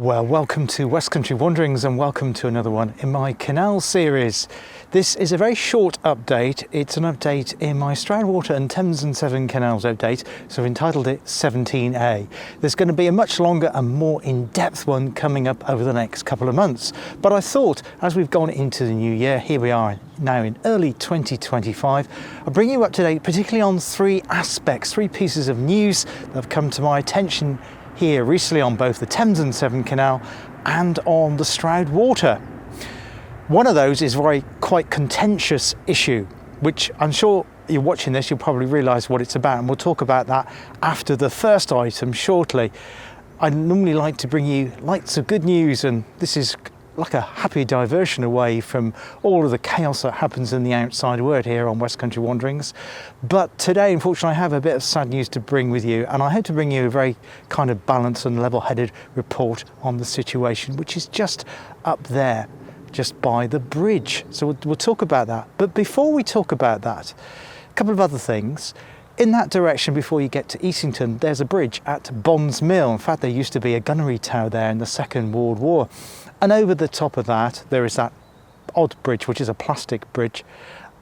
Well, welcome to West Country Wanderings and welcome to another one in my canal series. This is a very short update. It's an update in my Stroudwater and Thames and Severn canals update, so I've entitled it 17A. There's going to be a much longer and more in-depth one coming up over the next couple of months. But I thought, as we've gone into the new year, here we are now in early 2025, I'll bring you up to date particularly on three pieces of news that have come to my attention here recently on both the Thames and Severn Canal and on the Stroudwater. One of those is a quite contentious issue, which I'm sure you're watching this, you'll probably realise what it's about, and we'll talk about that after the first item shortly. I normally like to bring you lots of good news, and this is like a happy diversion away from all of the chaos that happens in the outside world here on West Country Wanderings. But today, unfortunately, I have a bit of sad news to bring with you, and I hope to bring you a very kind of balanced and level-headed report on the situation, which is just up there, just by the bridge. So we'll talk about that. But before we talk about that, a couple of other things. In that direction, before you get to Easington, there's a bridge at Bonds Mill. In fact, there used to be a gunnery tower there in the Second World War. And over the top of that, there is that odd bridge, which is a plastic bridge.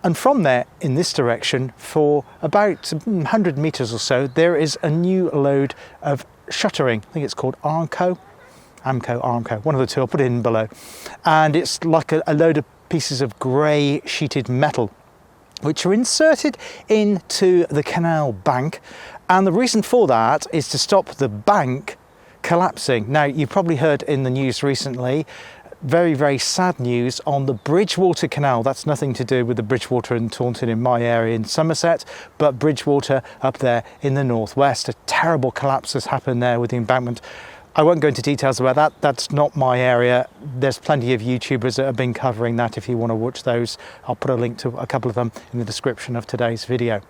And from there, in this direction, for about 100 metres or so, there is a new load of shuttering. I think it's called Armco, one of the two. I'll put it in below. And it's like a load of pieces of grey sheeted metal, which are inserted into the canal bank. And the reason for that is to stop the bank collapsing. Now, you've probably heard in the news recently, very, very sad news on the Bridgewater Canal. That's nothing to do with the Bridgewater in Taunton in my area in Somerset, but Bridgewater up there in the northwest. A terrible collapse has happened there with the embankment. I won't go into details about that. That's not my area. There's plenty of YouTubers that have been covering that if you want to watch those. I'll put a link to a couple of them in the description of today's video.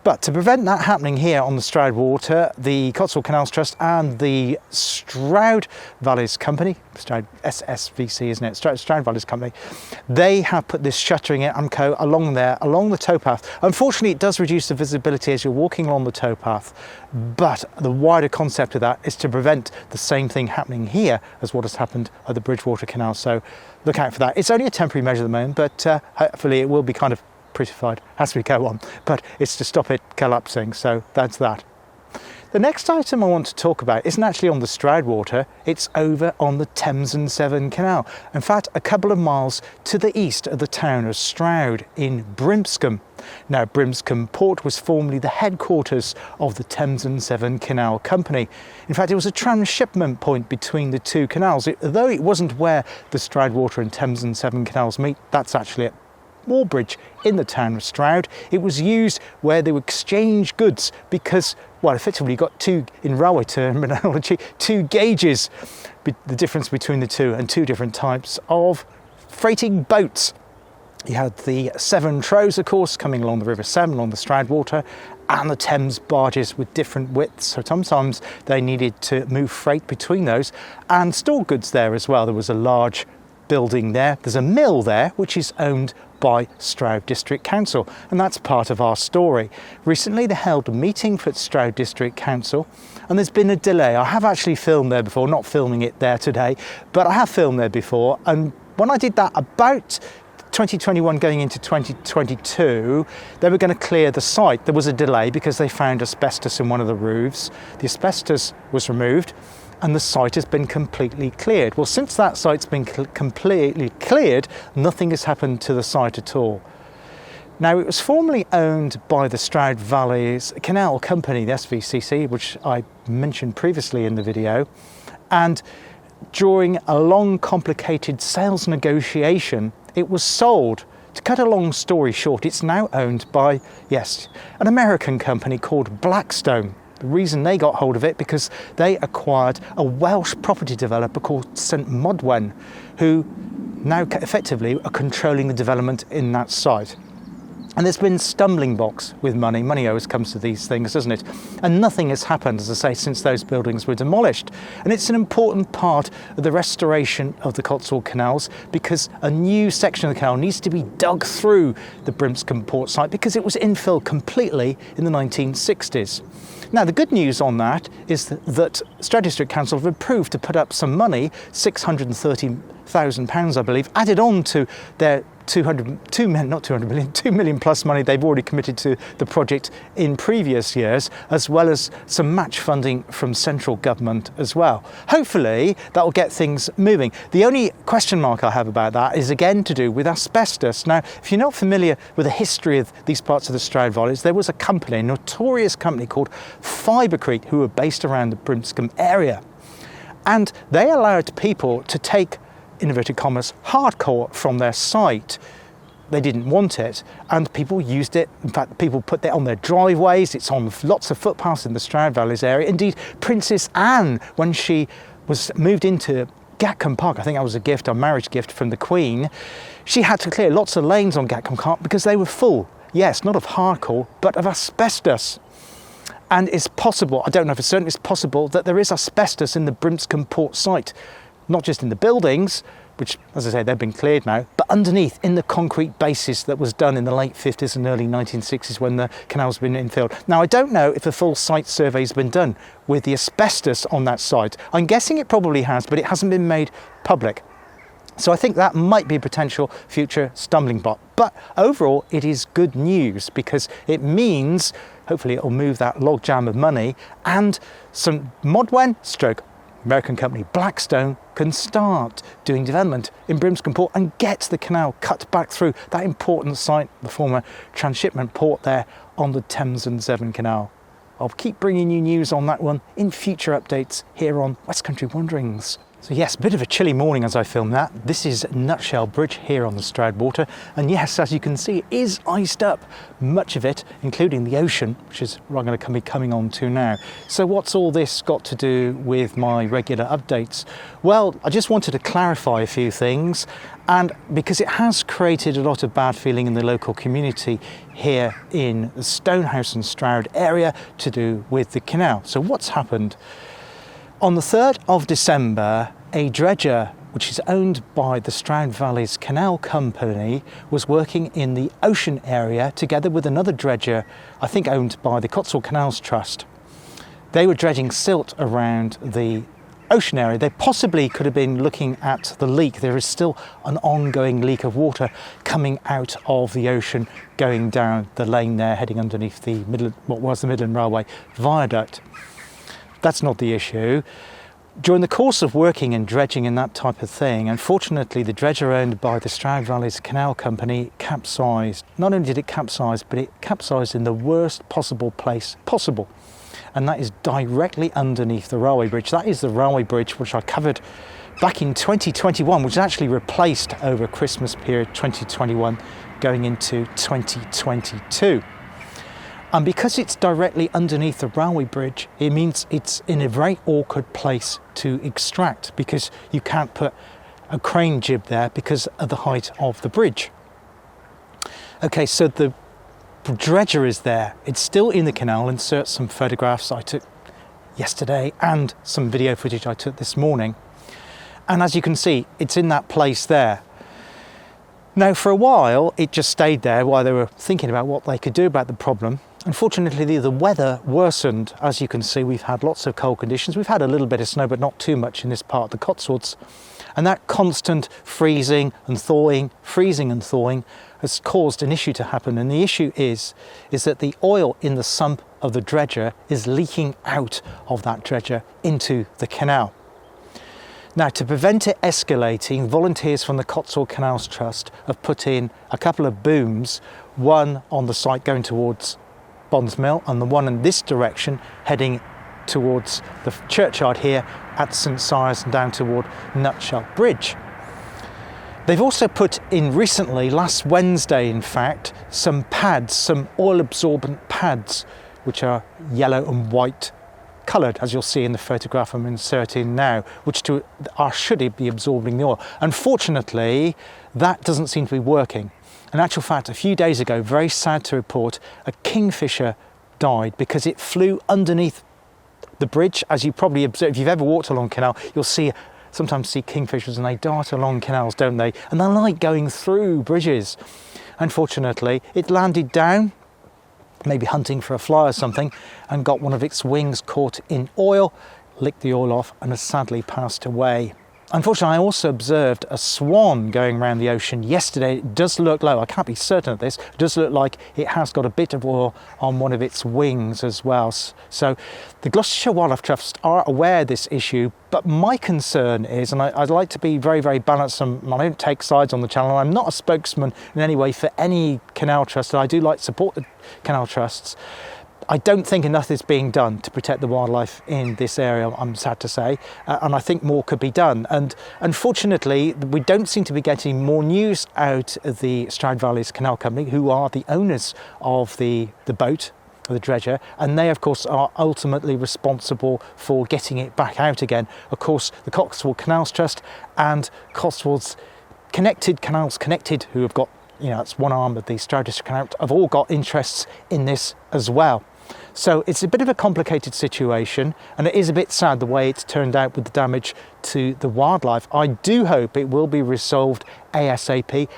But to prevent that happening here on the Stroudwater, the Cotswold Canals Trust and the Stroud Valleys Company, SSVC, isn't it? Stroud Valleys Company, they have put this shuttering at Amco along there, along the towpath. Unfortunately, it does reduce the visibility as you're walking along the towpath, but the wider concept of that is to prevent the same thing happening here as what has happened at the Bridgewater Canal. So look out for that. It's only a temporary measure at the moment, but hopefully it will be kind of prettified as we go on, but it's to stop it collapsing. So that's that. The next item I want to talk about isn't actually on the Stroudwater, it's over on the Thames and Severn Canal. In fact, a couple of miles to the east of the town of Stroud in Brimscombe. Now, Brimscombe Port was formerly the headquarters of the Thames and Severn Canal Company. In fact, it was a transshipment point between the two canals. Though it wasn't where the Stroudwater and Thames and Severn Canals meet, that's actually it. Bridge in the town of Stroud. It was used where they would exchange goods because, well, effectively you got two, in railway terminology, two gauges, the difference between the two, and two different types of freighting boats. You had the Severn Trows, of course, coming along the River Severn, along the Stroudwater, and the Thames barges with different widths. So sometimes they needed to move freight between those and store goods there as well. There was a large building there. There's a mill there, which is owned by Stroud District Council, and that's part of our story. Recently they held a meeting for Stroud District Council, and there's been a delay. I have actually filmed there before, not filming it there today, but I have filmed there before, and when I did that about 2021 going into 2022, they were going to clear the site. There was a delay because they found asbestos in one of the roofs. The asbestos was removed and the site has been completely cleared. Well, since that site's been completely cleared, nothing has happened to the site at all. Now, it was formerly owned by the Stroud Valleys Canal Company, the SVCC, which I mentioned previously in the video, and during a long, complicated sales negotiation, it was sold. To cut a long story short, it's now owned by, yes, an American company called Blackstone. The reason they got hold of it because they acquired a Welsh property developer called St Modwen, who now effectively are controlling the development in that site. And there's been stumbling blocks with money. Money always comes to these things, doesn't it? And nothing has happened, as I say, since those buildings were demolished. And it's an important part of the restoration of the Cotswold Canals, because a new section of the canal needs to be dug through the Brimscombe Port site, because it was infilled completely in the 1960s. Now, the good news on that is that Stroud District Council have approved to put up some money, £630,000, I believe, added on to their 2 million plus money they've already committed to the project in previous years, as well as some match funding from central government as well. Hopefully that will get things moving. The only question mark I have about that is again to do with asbestos. Now, if you're not familiar with the history of these parts of the Stroud Valleys, there was a company, a notorious company called Fibercrete, who were based around the Brimscombe area. And they allowed people to take, inverted commas, hardcore from their site. They didn't want it, and people used it. In fact, people put it on their driveways. It's on lots of footpaths in the Stroud Valleys area. Indeed, Princess Anne, when she was moved into Gatcombe Park, I think that was a gift, a marriage gift from the Queen, she had to clear lots of lanes on Gatcombe Park because they were full, yes, not of hardcore, but of asbestos. And it's possible, I don't know for certain, it's possible that there is asbestos in the Brimscombe Port site. Not just in the buildings, which, as I say, they've been cleared now, but underneath in the concrete basis that was done in the late 50s and early 1960s when the canal's been infilled. Now, I don't know if a full site survey has been done with the asbestos on that site. I'm guessing it probably has, but it hasn't been made public. So I think that might be a potential future stumbling block. But overall, it is good news, because it means, hopefully it'll move that logjam of money, and some Modwen stroke American company Blackstone can start doing development in Brimscombe Port and get the canal cut back through that important site, the former transshipment port there on the Thames and Severn Canal. I'll keep bringing you news on that one in future updates here on West Country Wanderings. So yes, a bit of a chilly morning as I film that. This is Nutshell Bridge here on the Stroudwater, and yes, as you can see, it is iced up, much of it, including the ocean, which is what I'm going to be coming on to now. So what's all this got to do with my regular updates? Well, I just wanted to clarify a few things, and because it has created a lot of bad feeling in the local community here in the Stonehouse and Stroud area to do with the canal. So what's happened? On the 3rd of December, a dredger, which is owned by the Stroud Valleys Canal Company, was working in the ocean area together with another dredger, I think owned by the Cotswold Canals Trust. They were dredging silt around the ocean area. They possibly could have been looking at the leak. There is still an ongoing leak of water coming out of the ocean, going down the lane there, heading underneath the what was the Midland Railway viaduct. That's not the issue. During the course of working and dredging and that type of thing, unfortunately the dredger owned by the Stroud Valleys Canal Company capsized. Not only did it capsize, but it capsized in the worst possible place possible. And that is directly underneath the railway bridge. That is the railway bridge which I covered back in 2021, which was actually replaced over Christmas period 2021 going into 2022. And because it's directly underneath the railway bridge, it means it's in a very awkward place to extract, because you can't put a crane jib there because of the height of the bridge. Okay, so the dredger is there. It's still in the canal. I'll insert some photographs I took yesterday and some video footage I took this morning. And as you can see, it's in that place there. Now, for a while, it just stayed there while they were thinking about what they could do about the problem. Unfortunately, the weather worsened. As you can see, we've had lots of cold conditions. We've had a little bit of snow, but not too much in this part of the Cotswolds. And that constant freezing and thawing has caused an issue to happen. And the issue is that the oil in the sump of the dredger is leaking out of that dredger into the canal. Now, to prevent it escalating, volunteers from the Cotswold Canals Trust have put in a couple of booms, one on the site going towards Bonds Mill and the one in this direction heading towards the churchyard here at St Sire's and down toward Nutshell Bridge. They've also put in recently, last Wednesday in fact, some pads, some oil absorbent pads, which are yellow and white coloured, as you'll see in the photograph I'm inserting now, which should be absorbing the oil. Unfortunately, that doesn't seem to be working. In actual fact, a few days ago, very sad to report, a kingfisher died because it flew underneath the bridge. As you probably observe, if you've ever walked along a canal, you'll sometimes see kingfishers, and they dart along canals, don't they? And they like going through bridges. Unfortunately, it landed down, maybe hunting for a fly or something, and got one of its wings caught in oil, licked the oil off, and has sadly passed away. Unfortunately, I also observed a swan going around the ocean yesterday. It does look low, I can't be certain of this, it does look like it has got a bit of oil on one of its wings as well. So the Gloucestershire Wildlife Trust are aware of this issue, but my concern is, and I'd like to be very, very balanced, and I don't take sides on the channel, I'm not a spokesman in any way for any canal trust, and I do like to support the canal trusts. I don't think enough is being done to protect the wildlife in this area, I'm sad to say, and I think more could be done. And unfortunately, we don't seem to be getting more news out of the Stroud Valleys Canal Company, who are the owners of the boat, the Dredger, and they of course are ultimately responsible for getting it back out again. Of course, the Cotswold Canals Trust and Cotswold's Canals Connected, who have got, that's one arm of the Stroudwater Canal, have all got interests in this as well. So it's a bit of a complicated situation, and it is a bit sad the way it's turned out with the damage to the wildlife. I do hope it will be resolved ASAP,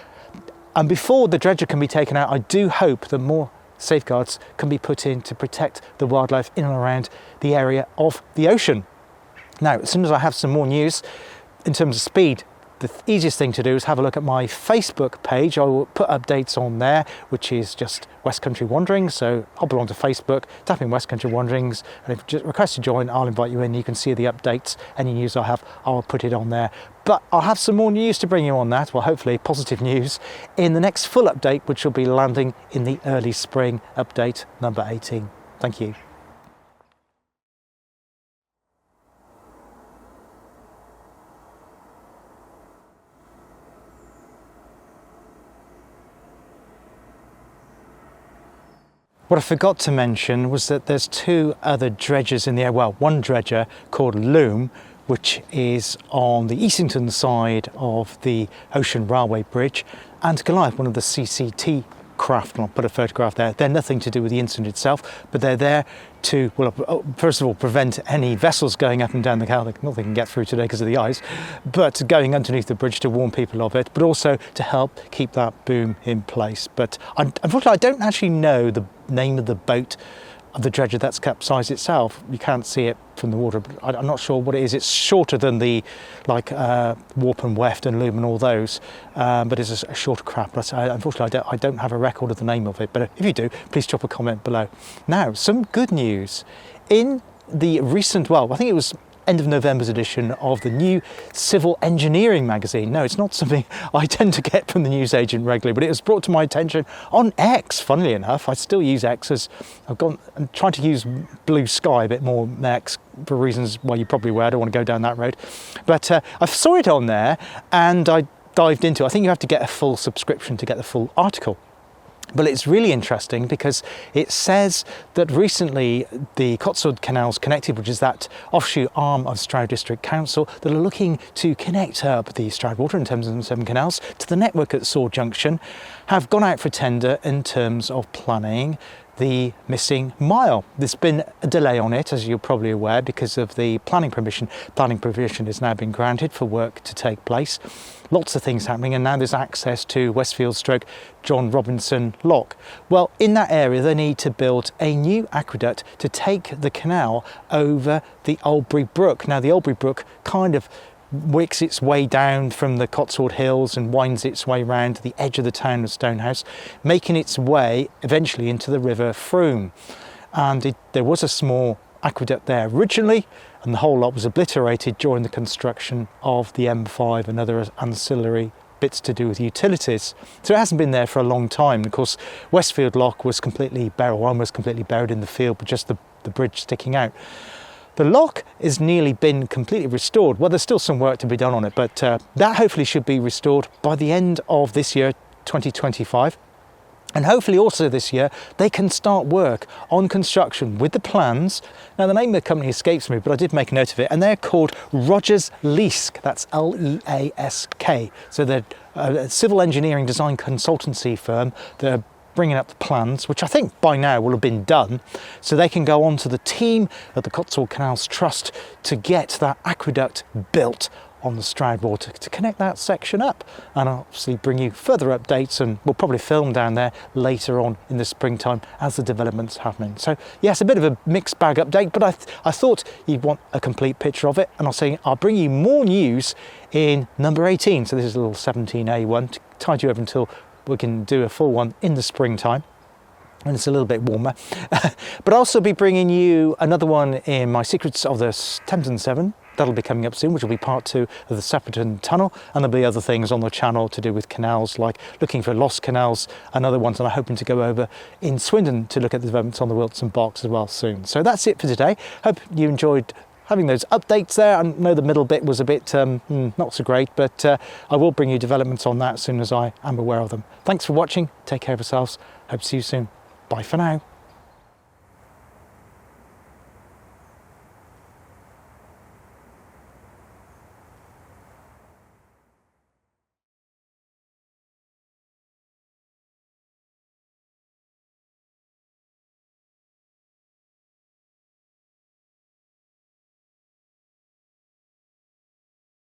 and before the dredger can be taken out, I do hope that more safeguards can be put in to protect the wildlife in and around the area of the ocean. Now, as soon as I have some more news in terms of speed, the easiest thing to do is have a look at my Facebook page. I will put updates on there, which is just West Country Wanderings. So I'll belong to Facebook, tap in West Country Wanderings, and if you just request to join, I'll invite you in. You can see the updates. Any news I have, I'll put it on there. But I'll have some more news to bring you on that, well, hopefully positive news, in the next full update, which will be landing in the early spring update number 18. Thank you. What I forgot to mention was that there's two other dredgers in the area. Well, one dredger called Loom, which is on the Easington side of the Ocean Railway Bridge, and Goliath, one of the CCT craft, and I'll put a photograph there. They're nothing to do with the incident itself, but they're there to, well, first of all, prevent any vessels going up and down the canal. Not they can get through today because of the ice, but going underneath the bridge to warn people of it, but also to help keep that boom in place. But unfortunately, I don't actually know the name of the boat of the dredger that's capsized itself. You can't see it from the water, but I'm not sure what it is. It's shorter than the Warp and Weft and Loom and all those, but it's a shorter craft. But unfortunately, I don't have a record of the name of it, but if you do, please drop a comment below. Now, some good news. In the recent, well, I think it was end of November's edition of the new Civil Engineering magazine. No, it's not something I tend to get from the newsagent regularly, but it was brought to my attention on X, funnily enough. I still use X, as I'm trying to use Blue Sky a bit more than X for reasons, well, you're probably aware, I don't want to go down that road. But I saw it on there and I dived into it. I think you have to get a full subscription to get the full article. But it's really interesting because it says that recently the Cotswold Canals Connected, which is that offshoot arm of Stroud District Council, that are looking to connect up the Stroudwater and Thames and Severn canals to the network at Sword Junction, have gone out for tender in terms of planning the missing mile. There's been a delay on it, as you're probably aware, because of the planning permission. Planning permission has now been granted for work to take place. Lots of things happening, and now there's access to Westfield stroke John Robinson Lock. Well, in that area they need to build a new aqueduct to take the canal over the Oldbury Brook. Now the Oldbury Brook kind of wicks its way down from the Cotswold Hills and winds its way round to the edge of the town of Stonehouse, making its way eventually into the River Froome. And there was a small aqueduct there originally, and the whole lot was obliterated during the construction of the M5 and other ancillary bits to do with utilities. So it hasn't been there for a long time. Of course, Westfield Lock was completely buried, almost completely buried in the field, with just the bridge sticking out. The lock has nearly been completely restored. Well, there's still some work to be done on it, but that hopefully should be restored by the end of this year, 2025. And hopefully also this year, they can start work on construction with the plans. Now, the name of the company escapes me, but I did make a note of it, and they're called Rogers Leask. That's Leask. So they're a civil engineering design consultancy firm that are bringing up the plans, which I think by now will have been done, so they can go on to the team at the Cotswold Canals Trust to get that aqueduct built on the Stroudwater to connect that section up, and I'll obviously bring you further updates, and we'll probably film down there later on in the springtime as the development's happening. So yes, a bit of a mixed bag update, but I thought you'd want a complete picture of it, and I'll bring you more news in number 18. So this is a little 17A one to tide you over until we can do a full one in the springtime and it's a little bit warmer. But I'll also be bringing you another one in my Secrets of the Thames and Severn. That'll be coming up soon, which will be part 2 of the Severn Tunnel, and there'll be other things on the channel to do with canals, like looking for lost canals and other ones that I'm hoping to go over in Swindon to look at the developments on the Wilton Box as well soon. So that's it for today. Hope you enjoyed having those updates there. I know the middle bit was a bit not so great, but I will bring you developments on that as soon as I am aware of them. Thanks for watching. Take care of yourselves. Hope to see you soon. Bye for now.